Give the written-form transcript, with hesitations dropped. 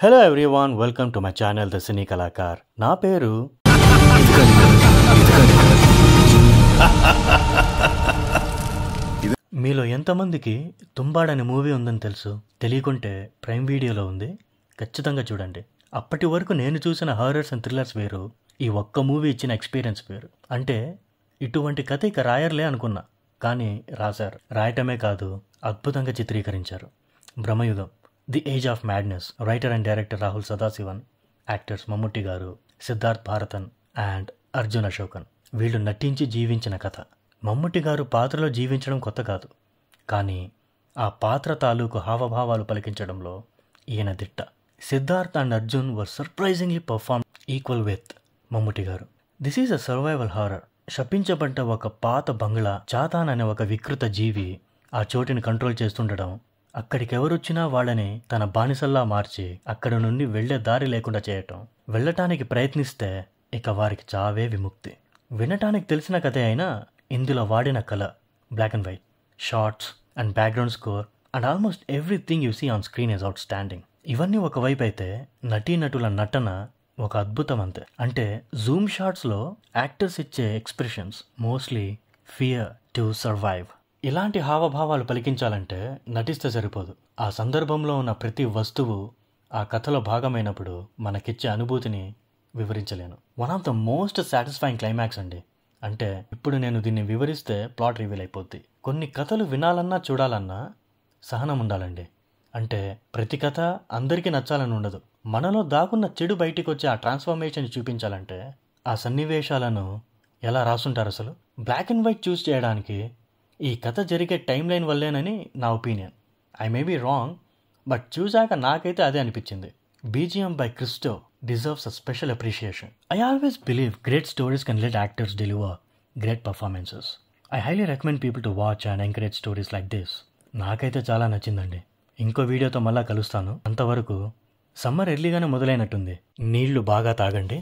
Hello everyone, welcome to my channel the cine Kalakar. నా పేరు మీలో ఎంతమందికి తుంబాడ్ అనే మూవీ ఉందని తెలుసు? తెలియకుంటే ప్రైమ్ వీడియోలో ఉంది, ఖచ్చితంగా చూడండి. అప్పటి వరకు నేను చూసిన హారర్స్ అండ్ థ్రిల్లర్స్ వేరు, ఈ ఒక్క మూవీ ఇచ్చిన ఎక్స్పీరియన్స్ వేరు. అంటే ఇటువంటి కథ ఇక రాయర్లే అనుకున్నా, కానీ రాశారు. రాయటమే కాదు, అద్భుతంగా చిత్రీకరించారు. Bramayugam, the age of madness, writer and director Rahul Sadasivan, actors Mammootty garu, Siddharth Bharathan and Arjun Ashokan. వీళ్ళు నటించి జీవించిన కథ. మమ్ముట్టి గారు పాత్రలో జీవించడం కొత్త కాదు, కానీ ఆ పాత్ర తాలూకు హావభావాలు పలికించడంలో ఈయన దిట్ట. Siddharth and Arjun were surprisingly perform equal with Mammootty garu. This is a survival horror. శపించబడ్డ ఒక పాత బంగ్లా, చాతాన్ అనే ఒక వికృత జీవి ఆ చోటిని కంట్రోల్ చేస్తుండడం, అక్కడికెవరొచ్చినా వాళ్ళని తన బానిసల్లా మార్చి అక్కడ నుండి వెళ్లే దారి లేకుండా చేయటం, వెళ్ళటానికి ప్రయత్నిస్తే ఇక వారికి చావే విముక్తి. వినటానికి తెలిసిన కథే అయినా ఇందులో వాడిన కళ, black and white shorts and background score and almost everything you see on screen is outstanding. ఇవన్నీ ఒకవైపు అయితే నటీనటుల నటన ఒక అద్భుతం అంతే. అంటే జూమ్ షాట్స్లో యాక్టర్స్ ఇచ్చే expressions mostly fear to survive. ఇలాంటి హావభావాలు పలికించాలంటే నటిస్తే సరిపోదు. ఆ సందర్భంలో ఉన్న ప్రతి వస్తువు ఆ కథలో భాగమైనప్పుడు మనకిచ్చే అనుభూతిని వివరించలేను. One of the most satisfying climax అండి. అంటే ఇప్పుడు నేను దీన్ని వివరిస్తే ప్లాట్ రివీల్ అయిపోద్ది. కొన్ని కథలు వినాలన్నా చూడాలన్నా సహనం ఉండాలండి. అంటే ప్రతి కథ అందరికీ నచ్చాలని ఉండదు. మనలో దాగున్న చెడు బయటికి వచ్చే ఆ ట్రాన్స్ఫర్మేషన్ చూపించాలంటే ఆ సన్నివేశాలను ఎలా రాసుంటారు అసలు. బ్లాక్ అండ్ వైట్ చూస్ చేయడానికి ఈ కథ జరిగే టైం లైన్ వల్లేనని నా opinion. I may be wrong, but చూశాక నాకైతే అదే అనిపించింది. BGM by Christo deserves a special appreciation. I always believe great stories can let actors deliver great performances. I highly recommend people to watch and encourage stories like this. నాకైతే చాలా నచ్చిందండి. ఇంకో వీడియోతో మళ్ళా కలుస్తాను. అంతవరకు సమ్మర్ ఎర్లీగానే మొదలైనట్టుంది. నీళ్లు బాగా తాగండి.